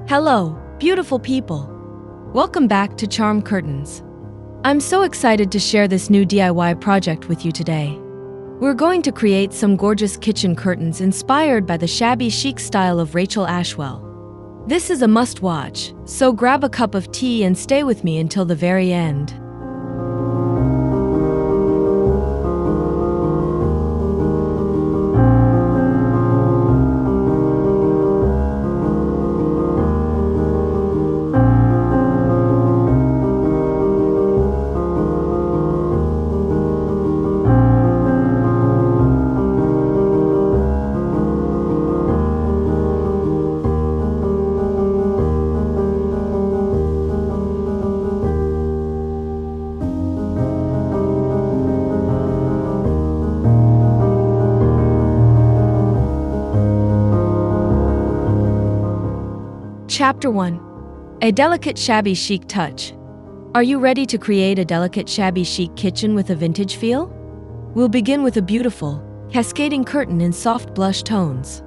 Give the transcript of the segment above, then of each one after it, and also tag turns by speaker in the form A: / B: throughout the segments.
A: Hello, beautiful people. Welcome back to Charm Curtains. I'm so excited to share this new DIY project with you today. We're going to create some gorgeous kitchen curtains inspired by the shabby chic style of Rachel Ashwell. This is a must-watch, so grab a cup of tea and stay with me until the very end. Chapter 1. A delicate shabby chic touch. Are you ready to create a delicate shabby chic kitchen with a vintage feel? We'll begin with a beautiful, cascading curtain in soft blush tones.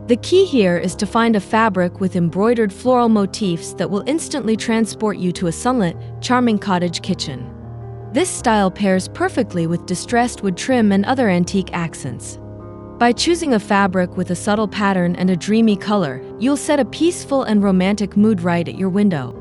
A: The key here is to find a fabric with embroidered floral motifs that will instantly transport you to a sunlit, charming cottage kitchen. This style pairs perfectly with distressed wood trim and other antique accents. By choosing a fabric with a subtle pattern and a dreamy color, you'll set a peaceful and romantic mood right at your window.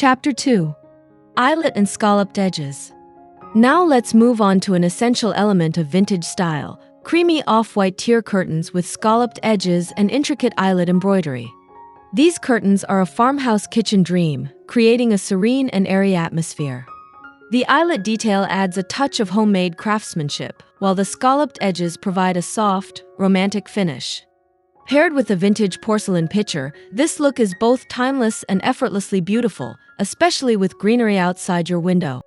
A: Chapter 2. Eyelet and Scalloped Edges. Now let's move on to an essential element of vintage style, creamy off-white tier curtains with scalloped edges and intricate eyelet embroidery. These curtains are a farmhouse kitchen dream, creating a serene and airy atmosphere. The eyelet detail adds a touch of homemade craftsmanship, while the scalloped edges provide a soft, romantic finish. Paired with a vintage porcelain pitcher, this look is both timeless and effortlessly beautiful, especially with greenery outside your window.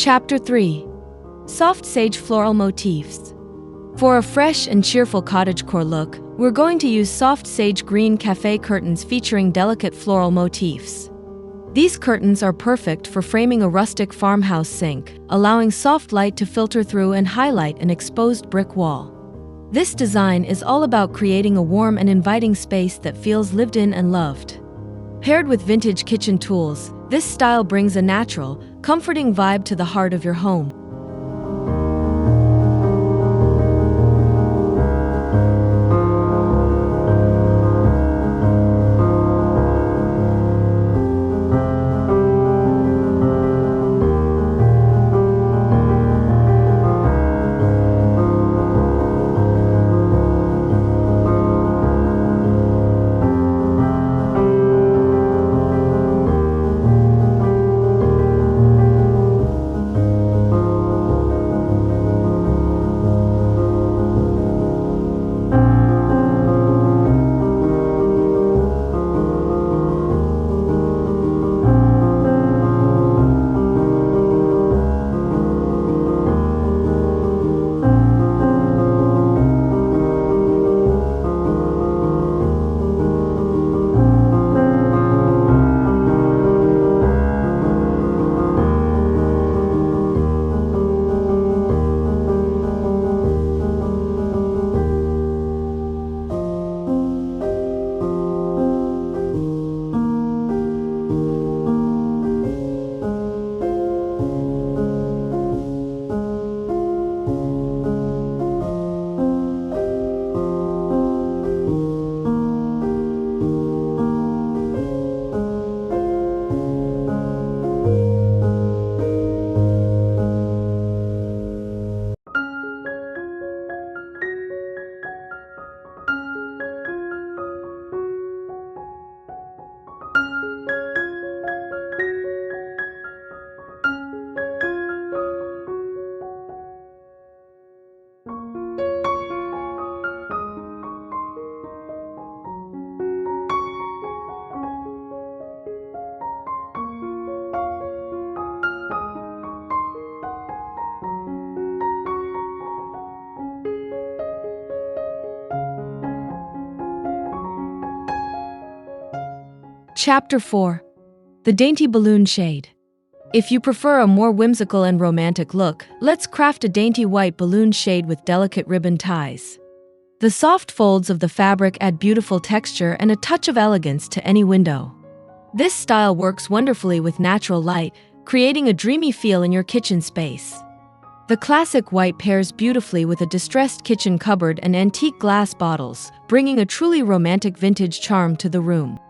A: Chapter 3. Soft Sage Floral Motifs. For a fresh and cheerful cottagecore look, we're going to use soft sage green café curtains featuring delicate floral motifs. These curtains are perfect for framing a rustic farmhouse sink, allowing soft light to filter through and highlight an exposed brick wall. This design is all about creating a warm and inviting space that feels lived in and loved. Paired with vintage kitchen tools, this style brings a natural, comforting vibe to the heart of your home. Chapter 4. The Dainty Balloon Shade. If you prefer a more whimsical and romantic look, let's craft a dainty white balloon shade with delicate ribbon ties. The soft folds of the fabric add beautiful texture and a touch of elegance to any window. This style works wonderfully with natural light, creating a dreamy feel in your kitchen space. The classic white pairs beautifully with a distressed kitchen cupboard and antique glass bottles, bringing a truly romantic vintage charm to the room.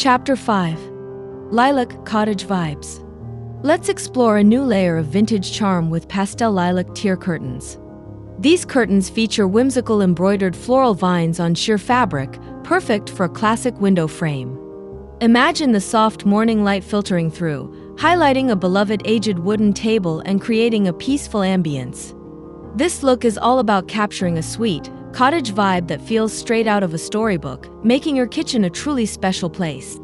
A: Chapter 5. Lilac Cottage Vibes. Let's explore a new layer of vintage charm with pastel lilac tier curtains. These curtains feature whimsical embroidered floral vines on sheer fabric, perfect for a classic window frame. Imagine the soft morning light filtering through, highlighting a beloved aged wooden table and creating a peaceful ambience. This look is all about capturing a sweet, cottage vibe that feels straight out of a storybook, making your kitchen a truly special place.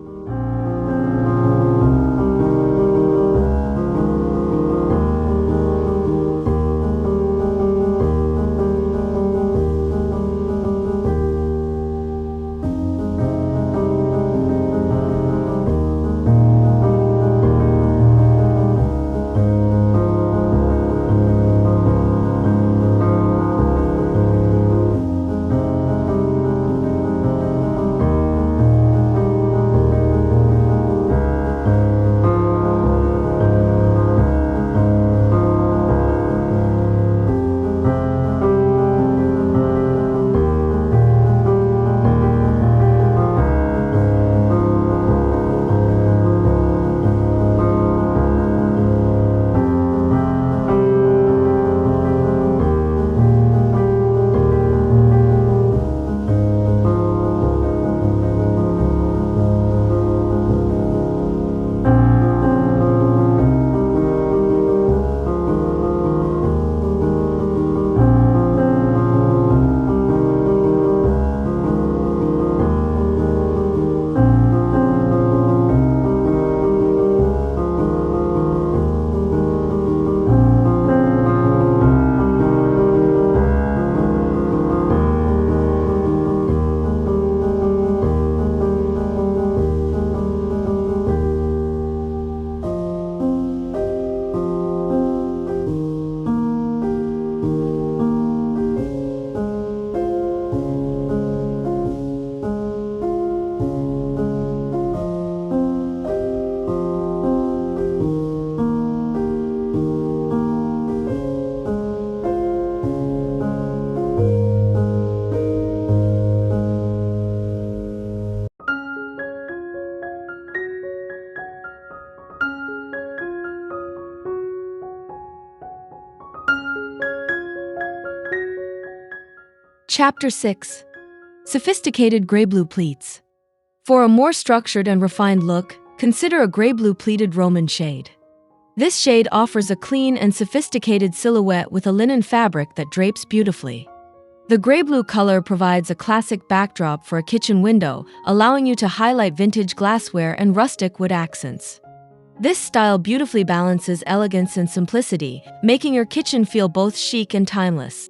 A: Chapter 6. Sophisticated Grey-Blue Pleats. For a more structured and refined look, consider a grey-blue pleated Roman shade. This shade offers a clean and sophisticated silhouette with a linen fabric that drapes beautifully. The grey-blue color provides a classic backdrop for a kitchen window, allowing you to highlight vintage glassware and rustic wood accents. This style beautifully balances elegance and simplicity, making your kitchen feel both chic and timeless.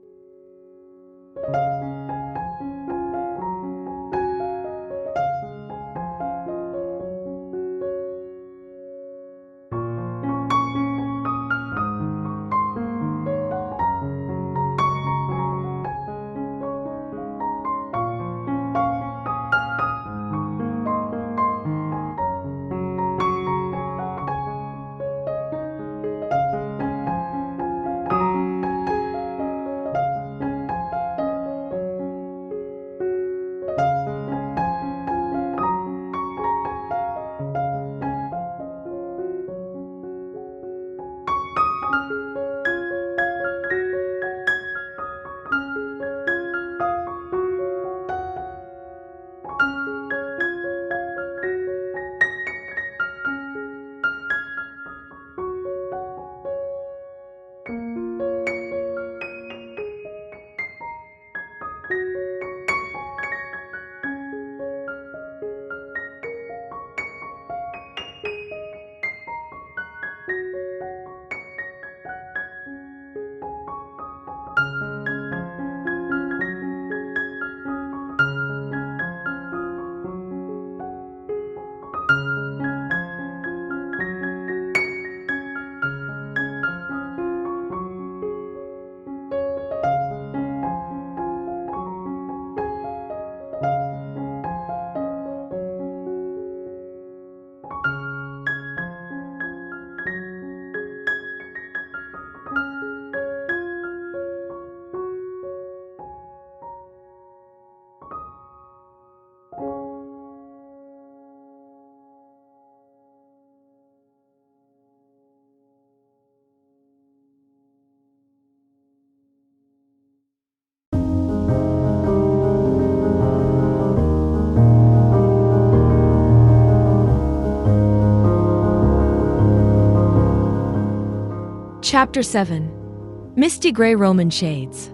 A: Chapter 7. Misty Gray Roman Shades.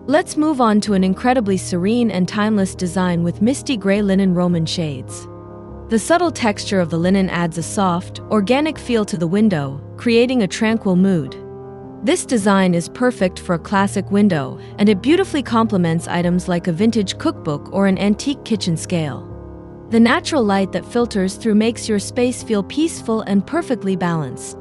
A: Let's move on to an incredibly serene and timeless design with misty gray linen Roman shades. The subtle texture of the linen adds a soft, organic feel to the window, creating a tranquil mood. This design is perfect for a classic window, and it beautifully complements items like a vintage cookbook or an antique kitchen scale. The natural light that filters through makes your space feel peaceful and perfectly balanced.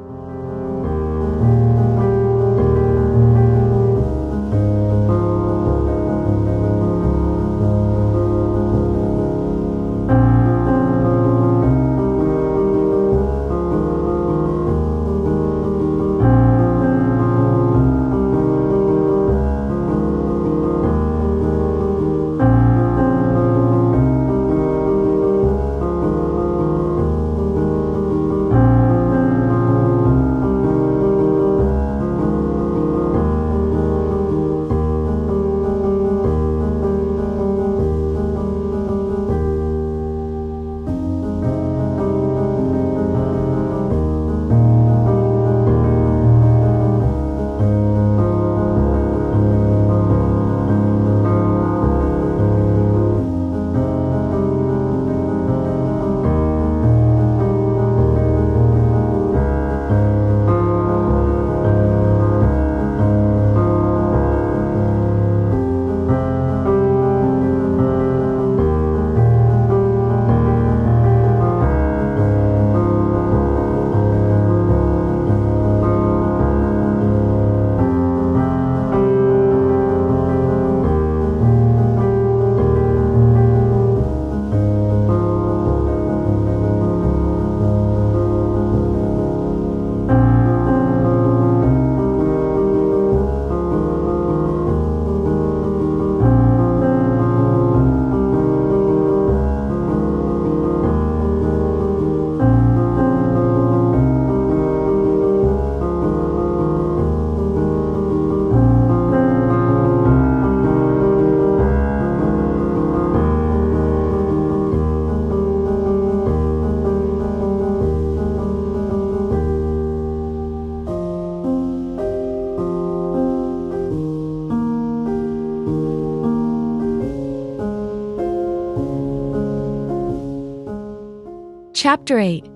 A: Chapter 8.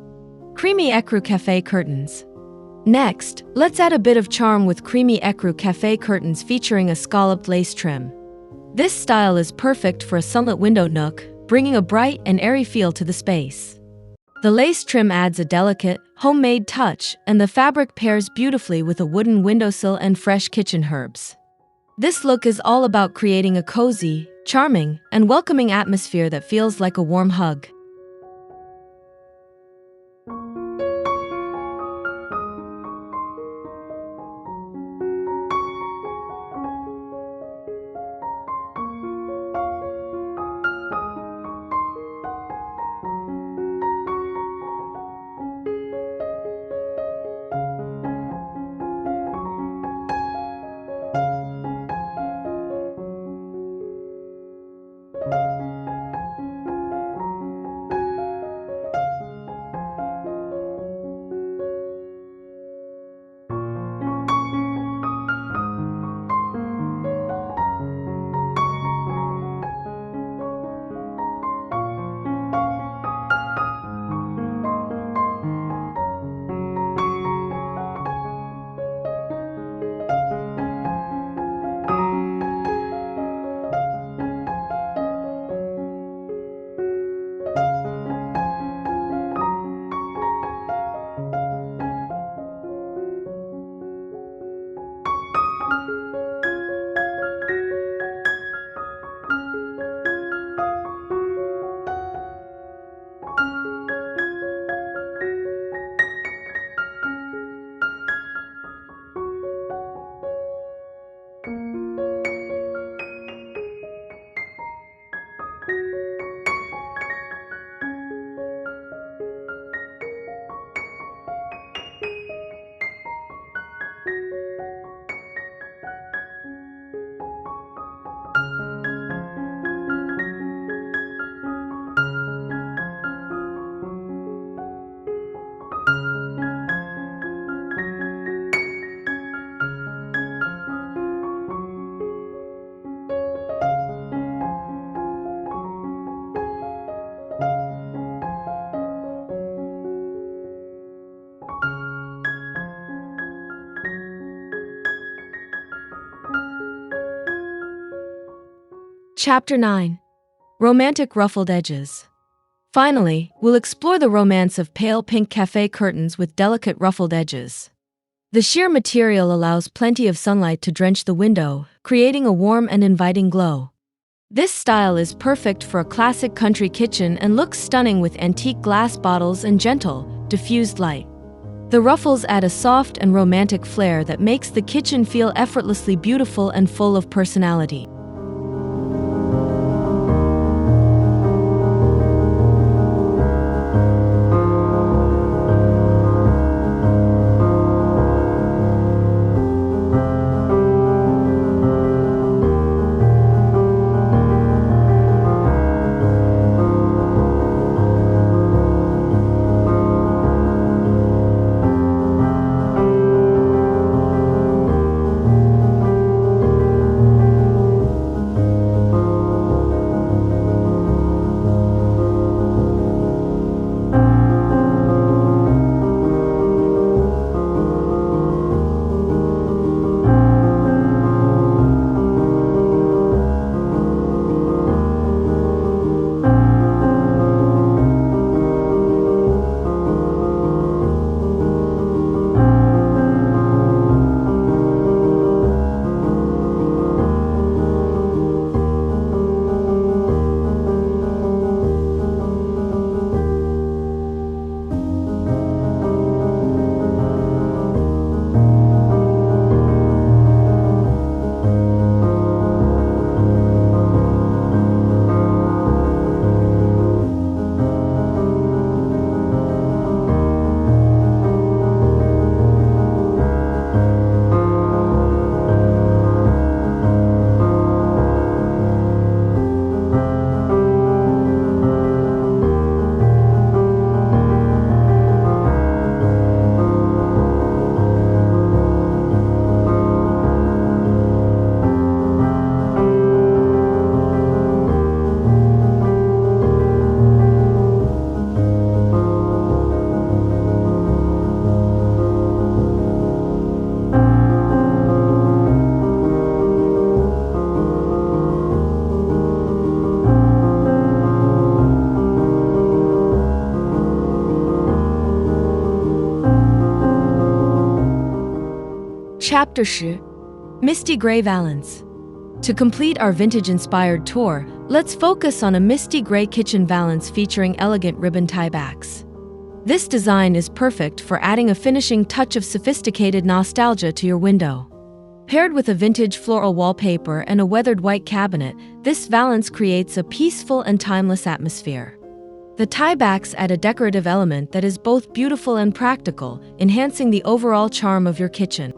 A: Creamy Ecru Cafe Curtains. Next, let's add a bit of charm with creamy Ecru Cafe curtains featuring a scalloped lace trim. This style is perfect for a sunlit window nook, bringing a bright and airy feel to the space. The lace trim adds a delicate, homemade touch, and the fabric pairs beautifully with a wooden windowsill and fresh kitchen herbs. This look is all about creating a cozy, charming, and welcoming atmosphere that feels like a warm hug. Chapter 9. Romantic Ruffled Edges. Finally, we'll explore the romance of pale pink café curtains with delicate ruffled edges. The sheer material allows plenty of sunlight to drench the window, creating a warm and inviting glow. This style is perfect for a classic country kitchen and looks stunning with antique glass bottles and gentle, diffused light. The ruffles add a soft and romantic flair that makes the kitchen feel effortlessly beautiful and full of personality. Chapter 10. Misty Gray Valance. To complete our vintage-inspired tour, let's focus on a misty gray kitchen valance featuring elegant ribbon tiebacks. This design is perfect for adding a finishing touch of sophisticated nostalgia to your window. Paired with a vintage floral wallpaper and a weathered white cabinet, this valance creates a peaceful and timeless atmosphere. The tiebacks add a decorative element that is both beautiful and practical, enhancing the overall charm of your kitchen.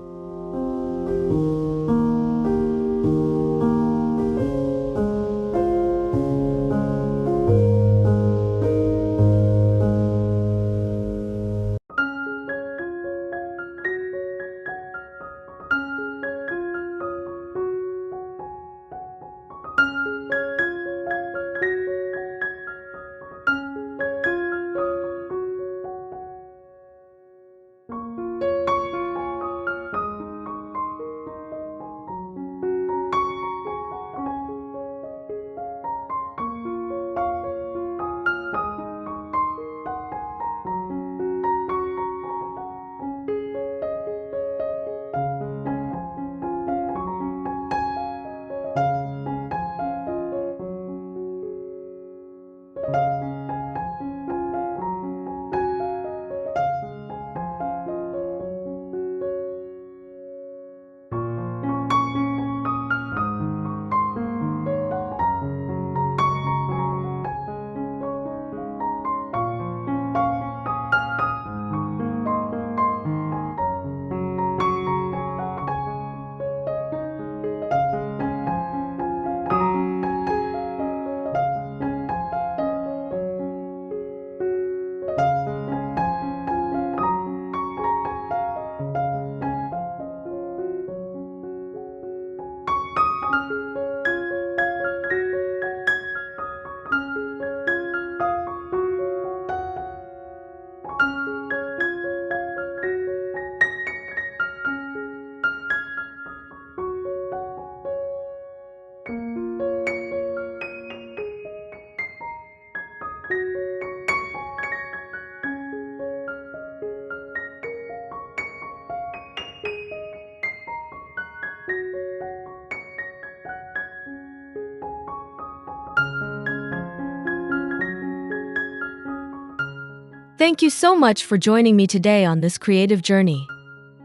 A: Thank you so much for joining me today on this creative journey.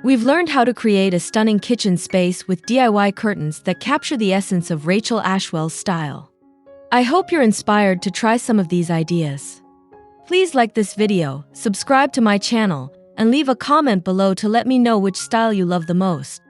A: We've learned how to create a stunning kitchen space with DIY curtains that capture the essence of Rachel Ashwell's style. I hope you're inspired to try some of these ideas. Please like this video, subscribe to my channel, and leave a comment below to let me know which style you love the most.